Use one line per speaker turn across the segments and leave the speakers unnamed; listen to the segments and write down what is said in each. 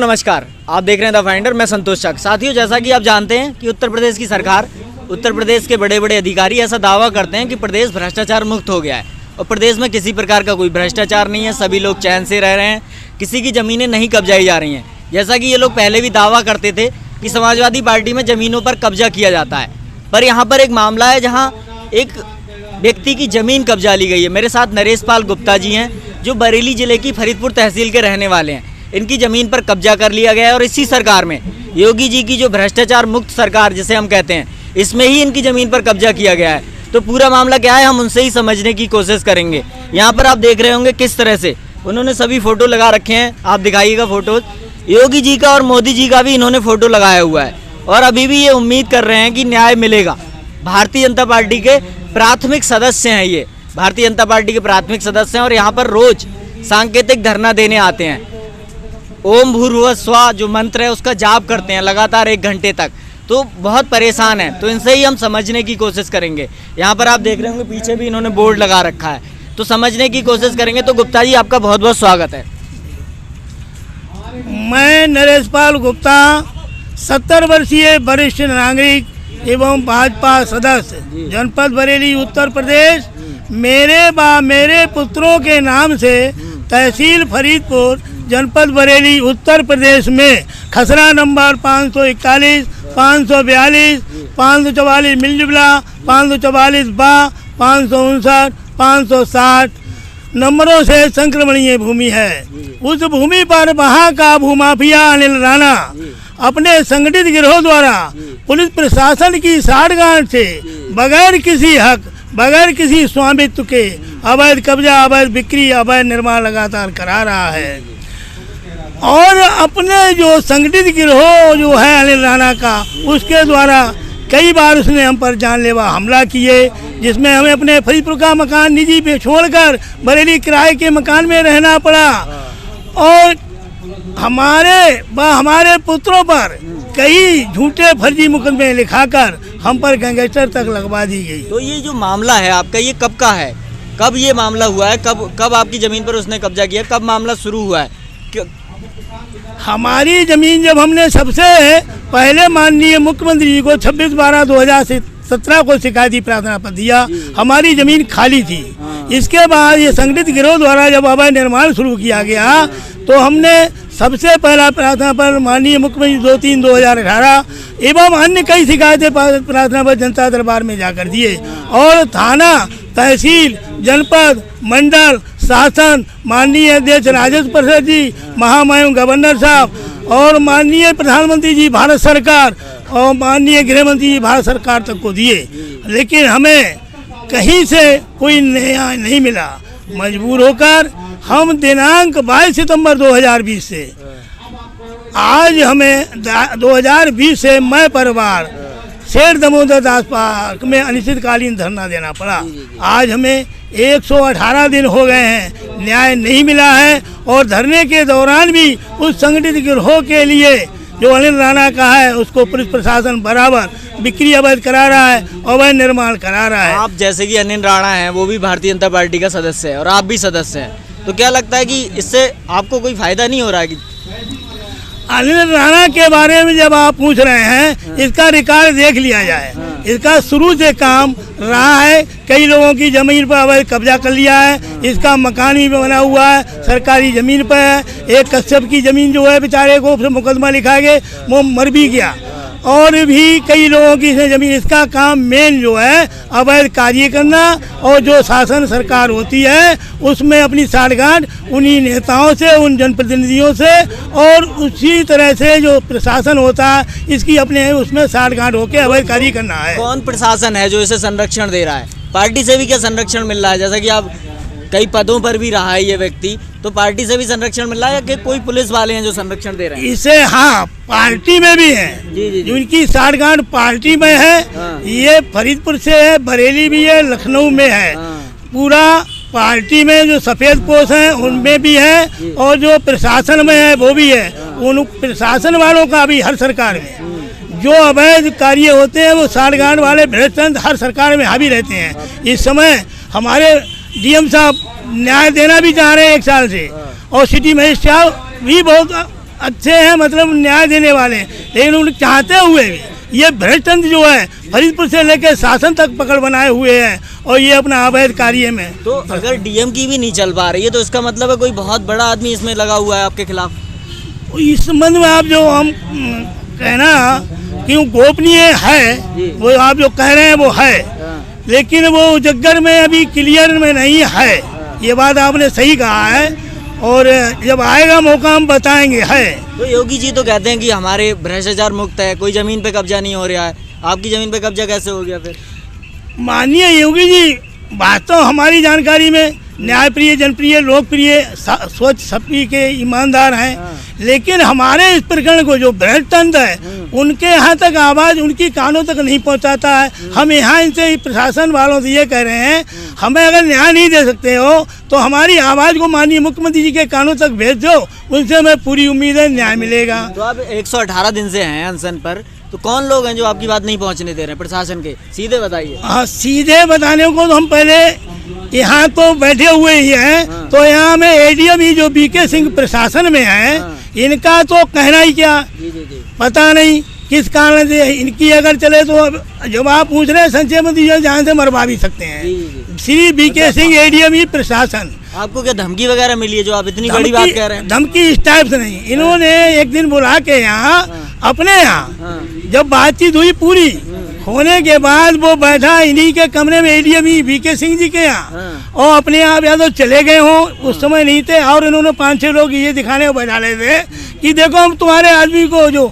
नमस्कार, आप देख रहे हैं द फाइंडर। मैं संतोष चक। साथियों, जैसा कि आप जानते हैं कि उत्तर प्रदेश की सरकार, उत्तर प्रदेश के बड़े बड़े अधिकारी ऐसा दावा करते हैं कि प्रदेश भ्रष्टाचार मुक्त हो गया है और प्रदेश में किसी प्रकार का कोई भ्रष्टाचार नहीं है, सभी लोग चैन से रह रहे हैं, किसी की ज़मीनें नहीं कब्जाई जा रही हैं। जैसा कि ये लोग पहले भी दावा करते थे कि समाजवादी पार्टी में ज़मीनों पर कब्जा किया जाता है, पर यहाँ पर एक मामला है जहाँ एक व्यक्ति की ज़मीन कब्जा ली गई है। मेरे साथ नरेश पाल गुप्ता जी हैं जो बरेली ज़िले की फरीदपुर तहसील के रहने वाले हैं। इनकी ज़मीन पर कब्जा कर लिया गया है और इसी सरकार में, योगी जी की जो भ्रष्टाचार मुक्त सरकार जिसे हम कहते हैं, इसमें ही इनकी ज़मीन पर कब्जा किया गया है। तो पूरा मामला क्या है, हम उनसे ही समझने की कोशिश करेंगे। यहाँ पर आप देख रहे होंगे किस तरह से उन्होंने सभी फ़ोटो लगा रखे हैं, आप दिखाइएगा फ़ोटोज़। योगी जी का और मोदी जी का भी इन्होंने फ़ोटो लगाया हुआ है और अभी भी ये उम्मीद कर रहे हैं कि न्याय मिलेगा। भारतीय जनता पार्टी के प्राथमिक सदस्य हैं ये, भारतीय जनता पार्टी के प्राथमिक सदस्य हैं और यहाँ पर रोज़ सांकेतिक धरना देने आते हैं। ओम भूर्भुवः स्वः जो मंत्र है उसका जाप करते हैं लगातार 1 घंटे तक। तो बहुत परेशान है, तो इनसे ही हम समझने की कोशिश करेंगे। यहाँ पर आप देख रहे होंगे पीछे भी इन्होंने बोर्ड लगा रखा है, तो समझने की कोशिश करेंगे। तो गुप्ता जी, आपका बहुत बहुत स्वागत है।
मैं नरेश पाल गुप्ता, 70 वर्षीय वरिष्ठ नागरिक एवं भाजपा सदस्य, जनपद बरेली, उत्तर प्रदेश। मेरे पुत्रों के नाम से तहसील फरीदपुर, जनपद बरेली, उत्तर प्रदेश में खसरा नंबर 541, 542, 544 मिलजुला, 544 बा, 559, 560 नंबरों से संक्रमणीय भूमि है। उस भूमि पर वहाँ का भूमाफिया अनिल राणा अपने संगठित गिरोह द्वारा पुलिस प्रशासन की साठगांठ से बगैर किसी हक, बगैर किसी स्वामित्व के अवैध कब्जा, अवैध बिक्री, अवैध निर्माण लगातार करा रहा है। और अपने जो संगठित गिरोह जो है अनिल राणा का, उसके द्वारा कई बार उसने हम पर जानलेवा हमला किए, जिसमें हमें अपने फरीदपुर का मकान निजी पे छोड़कर बरेली किराए के मकान में रहना पड़ा और हमारे पुत्रों पर कई झूठे फर्जी मुकदमे लिखाकर हम पर गैंगस्टर तक लगवा दी गई।
तो ये जो मामला है आपका, ये कब का है? कब ये मामला हुआ है? कब आपकी ज़मीन पर उसने कब्जा किया? कब मामला शुरू हुआ है?
हमारी ज़मीन जब हमने सबसे पहले माननीय मुख्यमंत्री जी को 26/12/2017 को शिकायती प्रार्थना पत्र दिया, हमारी ज़मीन खाली थी। इसके बाद ये संगठित गिरोह द्वारा जब अवैध निर्माण शुरू किया गया तो हमने सबसे पहला प्रार्थना पर माननीय मुख्यमंत्री 2/3/2018 एवं अन्य कई शिकायतें प्रार्थना पर जनता दरबार में जाकर दिए और थाना, तहसील, जनपद, मंडल, शासन, माननीय अध्यक्ष राजेश प्रसाद जी, महामहिम गवर्नर साहब और माननीय प्रधानमंत्री जी भारत सरकार और माननीय गृह मंत्री जी भारत सरकार तक को दिए, लेकिन हमें कहीं से कोई न्याय नहीं मिला। मजबूर होकर हम दिनांक 22 सितंबर 2020 से आज हमें 2020 से मैं परिवार शेर दामोदर दास पार्क में अनिश्चितकालीन धरना देना पड़ा। आज हमें 118 दिन हो गए हैं, न्याय नहीं मिला है और धरने के दौरान भी उस संगठित गिरोह के लिए जो अनिल राणा का है उसको पुलिस प्रशासन बराबर बिक्री अवैध करा रहा है, अवैध निर्माण करा रहा है।
आप जैसे कि अनिल राणा हैं, वो भी भारतीय जनता पार्टी का सदस्य है और आप भी सदस्य हैं, तो क्या लगता है कि इससे आपको कोई फायदा नहीं हो रहा है?
अनिल राणा के बारे में जब आप पूछ रहे हैं, इसका रिकॉर्ड देख लिया जाए। इसका शुरू से काम रहा है, कई लोगों की ज़मीन पर अवैध कब्जा कर लिया है। इसका मकान भी बना हुआ है, सरकारी ज़मीन पर है। एक कश्यप की ज़मीन जो है बेचारे को मुकदमा लिखा गया, वो मर भी गया और भी कई लोगों की ज़मीन। इसका काम मेन जो है अवैध कार्य करना और जो शासन सरकार होती है उसमें अपनी साठगांठ उन्हीं नेताओं से, उन जनप्रतिनिधियों से और उसी तरह से जो प्रशासन होता है इसकी अपने उसमें साठगांठ होकर अवैध कार्य करना है।
कौन प्रशासन है जो इसे संरक्षण दे रहा है? पार्टी से भी क्या संरक्षण मिल रहा है? जैसा कि आप कई पदों पर भी रहा है ये व्यक्ति, तो पार्टी से भी संरक्षण मिल रहा है या कि कोई पुलिस वाले हैं जो संरक्षण दे रहे हैं?
इसे हाँ, पार्टी में भी है जी। उनकी साठगांठ पार्टी में है। हाँ। ये फरीदपुर से है, बरेली भी है, लखनऊ में है। हाँ। पूरा पार्टी में जो सफ़ेद पोश हैं उनमें भी है और जो प्रशासन में है वो भी है। उन प्रशासन वालों का भी हर सरकार में जो अवैध कार्य होते हैं वो साठगांठ वाले भ्रष्ट हर सरकार में हावी रहते हैं। इस समय हमारे डीएम साहब न्याय देना भी चाह रहे हैं 1 साल से और सिटी मजिस्ट्रेट भी बहुत अच्छे हैं, मतलब न्याय देने वाले हैं, लेकिन उन चाहते हुए भी ये भ्रष्ट तंत्र जो है फरीदपुर से लेकर शासन तक पकड़ बनाए हुए हैं और ये अपना अवैध कार्य में।
तो अगर डीएम की भी नहीं चल पा रही है तो इसका मतलब है कोई बहुत बड़ा आदमी इसमें लगा हुआ है आपके खिलाफ।
इस संबंध में आप जो हम कहना क्यों गोपनीय है, वो आप जो कह रहे हैं वो है, लेकिन वो उजागर में अभी क्लियर में नहीं है। ये बात आपने सही कहा है और जब आएगा मौका हम बताएंगे है।
तो योगी जी तो कहते हैं कि हमारे भ्रष्टाचार मुक्त है, कोई जमीन पे कब्जा नहीं हो रहा है। आपकी जमीन पे कब्जा कैसे हो गया फिर?
माननीय योगी जी बात तो हमारी जानकारी में न्यायप्रिय, जनप्रिय, लोकप्रिय, स्वच्छ, सभी के ईमानदार हैं, लेकिन हमारे इस प्रकरण को जो भ्रष्ट तंत्र है उनके यहाँ तक आवाज़ उनकी कानों तक नहीं पहुँचाता है। हम यहाँ इनसे प्रशासन वालों से ये कह रहे हैं, हमें अगर न्याय नहीं दे सकते हो तो हमारी आवाज़ को माननीय मुख्यमंत्री जी के कानों तक भेज दो, उनसे हमें पूरी उम्मीद है न्याय मिलेगा।
तो आप 118 दिन से हैं अनशन पर, तो कौन लोग हैं जो आपकी बात नहीं पहुंचने दे रहे हैं प्रशासन के? सीधे बताइए।
हाँ, सीधे बताने को तो हम पहले यहाँ तो बैठे हुए ही हैं, तो यहाँ में एडीएम ही जो बीके सिंह प्रशासन में है, इनका तो कहना ही क्या, पता नहीं किस कारण से इनकी अगर चले तो जब आप पूछ रहे हैं संचय मंत्री जहाँ से मरवा भी सकते हैं। श्री बीके सिंह एडीएम ही प्रशासन।
आपको क्या धमकी वगैरह मिली है जो आप इतनी बड़ी बात कह रहे हैं?
धमकी इस टाइप से नहीं, इन्होंने एक दिन बुला के यहाँ अपने यहाँ जब बातचीत हुई पूरी होने के बाद वो बैठा इन्हीं के कमरे में एडीएम ही बीके सिंह जी के यहाँ, और अपने आप या तो चले गए हों, उस समय नहीं थे, और इन्होंने 5-6 लोग ये दिखाने को बैठा ले थे कि देखो हम तुम्हारे आदमी को जो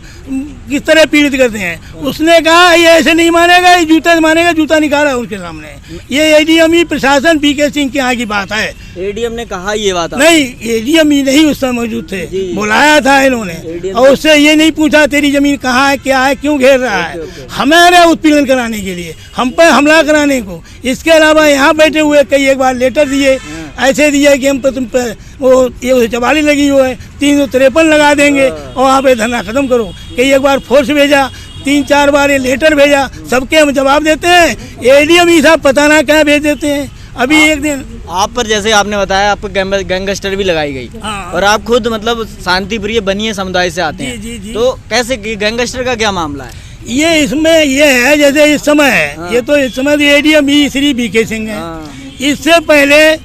किस तरह पीड़ित करते हैं। उसने कहा ये ऐसे नहीं मानेगा, ये जूता मानेगा, जूता निकाला उसके सामने। ये एडीएम ही प्रशासन बीके सिंह के यहाँ की बात है।
एडीएम ने कहा ये बात?
नहीं, एडीएम ही नहीं उस समय मौजूद थे, बुलाया था इन्होंने और उससे ये नहीं पूछा तेरी जमीन कहाँ है, क्या है, क्यों घेर रहा है, हमारे उत्पीड़न कराने के लिए, हम पर हमला कराने को। इसके अलावा यहाँ बैठे हुए कई एक बार लेटर दिए, ऐसे दिया कि हम पर तुम पर वो ये चबाली लगी हुई है, 353 लगा देंगे और आप ये धरना खत्म करो। कई एक बार फोर्स भेजा, 3-4 बार ये लेटर भेजा, सबके हम जवाब देते हैं। एडीएम ही साहब पता ना क्या भेज देते हैं। अभी एक दिन
आप पर जैसे आपने बताया आप पर गैंगस्टर भी लगाई गई, और आप खुद मतलब शांति प्रिय बनिए समुदाय से आते हैं,
जी।
तो कैसे गैंगस्टर का क्या मामला है?
ये इसमें ये है जैसे इस समय है, ये तो इस समय एडीएम ही श्री बीके सिंह है। इससे पहले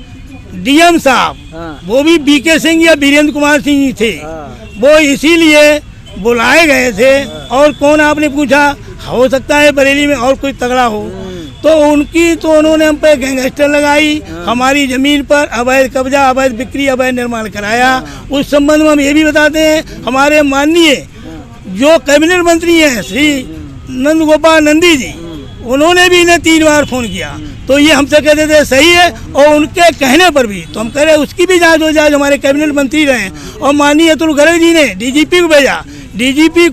डीएम साहब वो भी बीके सिंह या वीरेंद्र कुमार सिंह ही थे, वो इसीलिए बुलाए गए थे। और कौन आपने पूछा, हो सकता है बरेली में और कोई तगड़ा हो, तो उनकी तो उन्होंने हम पे गैंगस्टर लगाई, हमारी जमीन पर अवैध कब्जा, अवैध बिक्री, अवैध निर्माण कराया। उस संबंध में हम ये भी बताते हैं, हमारे माननीय जो कैबिनेट मंत्री हैं श्री नंद गोपाल नंदी जी, उन्होंने भी इन्हें 3 बार फोन किया, तो ये हमसे कहते थे सही है, और उनके कहने पर भी तो हम कह रहे उसकी भी जांच हो जाए। जो हमारे कैबिनेट मंत्री रहे और माननीय अतुल गर्ग जी ने डीजीपी को भेजा, डीजीपी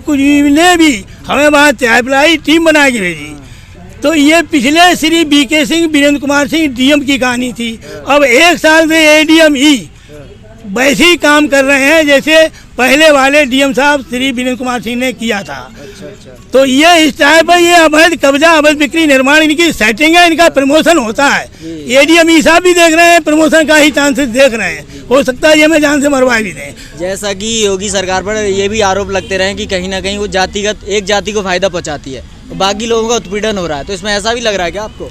ने भी हमें वहाँ चाय पिलाई, टीम बना के भेजी। तो ये पिछले श्री बीके सिंह, वीरेंद्र कुमार सिंह डीएम की कहानी थी। अब 1 साल से एडीएम ही वैसे ही काम कर रहे हैं जैसे पहले वाले डीएम साहब श्री वीरेंद्र कुमार सिंह ने किया था। तो ये इस टाइप है, ये अवैध कब्जा, अवैध बिक्री, निर्माण, इनकी सेटिंग है, इनका प्रमोशन होता है। एडीएम ई साहब भी देख रहे हैं, प्रमोशन का ही चांसेस देख रहे हैं, हो सकता है ये मैं जान से मरवा भी दें।
जैसा कि योगी सरकार पर ये भी आरोप लगते रहे कि कहीं ना कहीं वो जातिगत एक जाति को फायदा पहुंचाती है, बाकी लोगों का उत्पीड़न हो रहा है, तो इसमें ऐसा भी लग रहा है क्या आपको?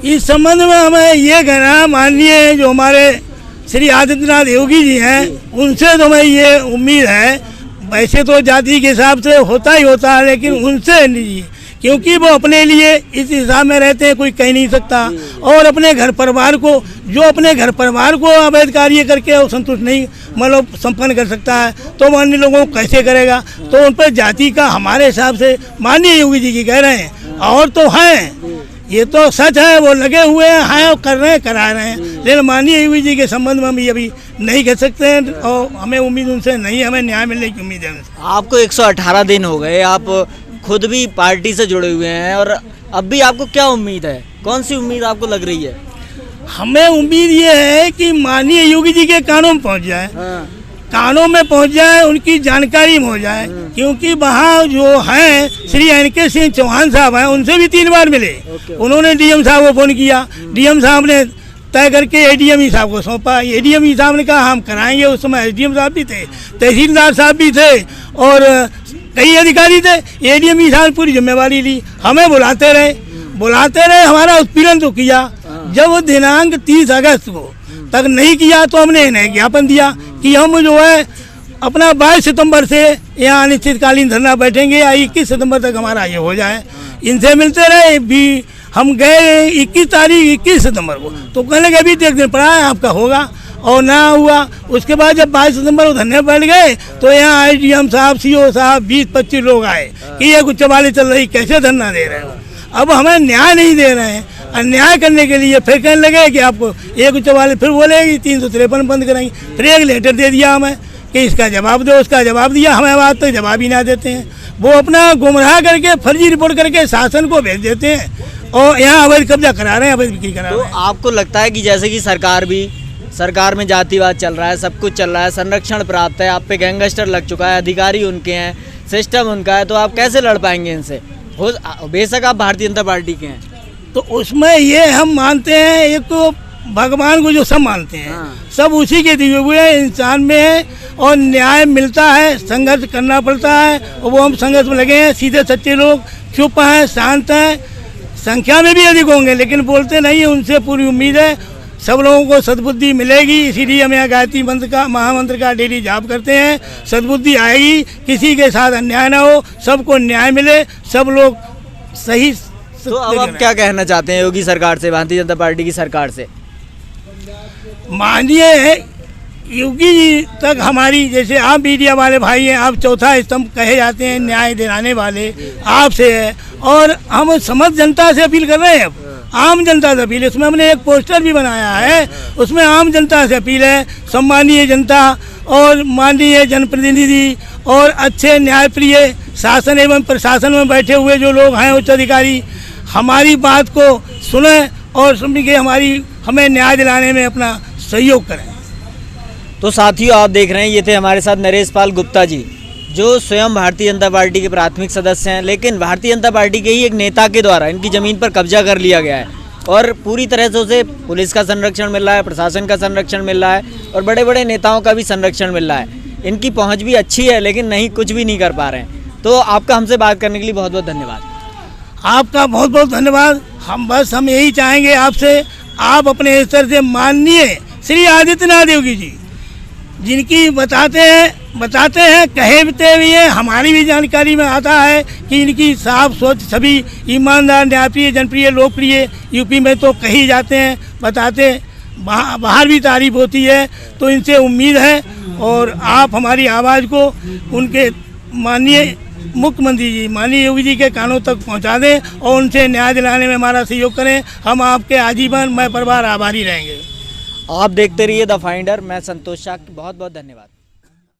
इस संबंध में हमें ये कहना, माननीय जो हमारे श्री आदित्यनाथ योगी जी हैं, उनसे तो हमें ये उम्मीद है, वैसे तो जाति के हिसाब से होता ही होता है, लेकिन उनसे नहीं, क्योंकि वो अपने लिए इस हिसाब में रहते हैं, कोई कह नहीं सकता। और अपने घर परिवार को, जो अपने घर परिवार को अवैध कार्य करके वो संतुष्ट नहीं मतलब संपन्न कर सकता है, तो माननीय लोगों को कैसे करेगा? तो उन पर जाति का हमारे हिसाब से माननीय योगी जी की कह रहे हैं, और तो हैं, ये तो सच है, वो लगे हुए हैं और कर रहे हैं, करा रहे हैं, लेकिन माननीय योगी जी के संबंध में हम ये अभी नहीं कह सकते हैं, और हमें उम्मीद उनसे नहीं, हमें न्याय मिलने की उम्मीद है।
आपको 118 दिन हो गए, आप खुद भी पार्टी से जुड़े हुए हैं, और अब भी आपको क्या उम्मीद है, कौन सी उम्मीद आपको लग रही है?
हमें उम्मीद ये है कि माननीय योगी जी के कानों में पहुँच जाए, कानों में पहुंच जाए, उनकी जानकारी में हो जाए, क्योंकि वहाँ जो हैं श्री एनके सिंह चौहान साहब हैं, उनसे भी 3 बार मिले। उन्होंने डीएम साहब को फोन किया, डीएम साहब ने तय करके एडीएम साहब को सौंपा। एडीएम साहब ने कहा हम कराएंगे। उस समय एसडीएम साहब भी थे, तहसीलदार साहब भी थे और कई अधिकारी थे। एडीएम साहब ने पूरी जिम्मेवारी ली, हमें बुलाते रहे, हमारा उत्पीड़न तो किया। जब वो दिनांक 30 अगस्त को तक नहीं किया तो हमने इन्हें ज्ञापन दिया कि हम जो है अपना 22 सितंबर से यहाँ अनिश्चितकालीन धरना बैठेंगे या 21 सितंबर तक हमारा ये हो जाए। इनसे मिलते रहे भी, हम गए 21 सितंबर को, तो कहने लगे अभी तो एक दिन पड़ा है आपका होगा, और ना हुआ। उसके बाद जब 22 सितंबर को धरने बैठ गए तो यहाँ आईडीएम साहब, सीओ साहब 20-25 लोग आए कि ये कुछ चवाली चल रही, कैसे धरना दे रहे हो, अब हमें न्याय नहीं दे रहे हैं। अन्याय करने के लिए फिर कहने लगे कि आपको एक चवाली, फिर बोलेगी 353 बंद कराएंगे। फिर एक लेटर दे दिया हमें कि इसका जवाब दो, उसका जवाब दिया, हमें आज तक जवाब ही ना देते हैं। वो अपना गुमराह करके फर्जी रिपोर्ट करके शासन को भेज देते हैं और यहाँ अवैध कब्जा करा रहे हैं, अवैध बिक्री करा रहे हैं।
तो आपको लगता है कि जैसे कि सरकार में जातिवाद चल रहा है, सब कुछ चल रहा है, संरक्षण प्राप्त है, आप पे गैंगस्टर लग चुका है, अधिकारी उनके हैं, सिस्टम उनका है, तो आप कैसे लड़ पाएंगे इनसे? बेशक आप भारतीय जनता पार्टी के हैं,
तो उसमें ये हम मानते हैं, एक तो भगवान को जो सब मानते हैं, सब उसी के दिए हुए इंसान में है और न्याय मिलता है, संघर्ष करना पड़ता है और वो हम संघर्ष में लगे हैं। सीधे सच्चे लोग चुप हैं, शांत हैं, संख्या में भी अधिक होंगे लेकिन बोलते नहीं है। उनसे पूरी उम्मीद है सब लोगों को सद्बुद्धि मिलेगी, इसीलिए हम यहाँ गायत्री मंत्र का, महामंत्र का डेली जाप करते हैं। सद्बुद्धि आएगी, किसी के साथ अन्याय ना हो, सबको न्याय मिले, सब लोग सही।
तो अब आप क्या कहना चाहते हैं योगी सरकार से, भारतीय जनता पार्टी की सरकार से?
माननीय योगी जी तक हमारी, जैसे आप मीडिया वाले भाई हैं, आप चौथा स्तंभ कहे जाते हैं, न्याय दिलाने वाले आपसे है और हम समस्त जनता से अपील कर रहे हैं। अब आम जनता से अपील, इसमें हमने एक पोस्टर भी बनाया है, उसमें आम जनता से अपील है। सम्मानीय जनता और माननीय जनप्रतिनिधि और अच्छे न्यायप्रिय शासन एवं प्रशासन में बैठे हुए जो लोग हैं, उच्च अधिकारी, हमारी बात को सुने और सुन के हमें न्याय दिलाने में अपना सहयोग करें।
तो साथियों, आप देख रहे हैं, ये थे हमारे साथ नरेश पाल गुप्ता जी, जो स्वयं भारतीय जनता पार्टी के प्राथमिक सदस्य हैं, लेकिन भारतीय जनता पार्टी के ही एक नेता के द्वारा इनकी ज़मीन पर कब्जा कर लिया गया है और पूरी तरह से उसे पुलिस का संरक्षण मिल रहा है, प्रशासन का संरक्षण मिल रहा है और बड़े बड़े नेताओं का भी संरक्षण मिल रहा है। इनकी पहुँच भी अच्छी है लेकिन नहीं, कुछ भी नहीं कर पा रहे हैं। तो आपका हमसे बात करने के लिए बहुत बहुत धन्यवाद।
आपका बहुत बहुत धन्यवाद। हम यही चाहेंगे आपसे, आप अपने स्तर से माननीय श्री आदित्यनाथ योगी जी, जिनकी बताते हैं कहते भी हैं, हमारी भी जानकारी में आता है कि इनकी साफ सोच, सभी ईमानदार, न्यायप्रिय, जनप्रिय, लोकप्रिय यूपी में तो कही जाते हैं, बताते बाहर भी तारीफ होती है। तो इनसे उम्मीद है और आप हमारी आवाज़ को उनके माननीय मुख्यमंत्री जी, माननीय योगी जी के कानों तक पहुंचा दें और उनसे न्याय दिलाने में हमारा सहयोग करें। हम आपके आजीवन मैं परिवार आभारी रहेंगे।
आप देखते रहिए द फाइंडर। मैं संतोष शाह, बहुत बहुत धन्यवाद।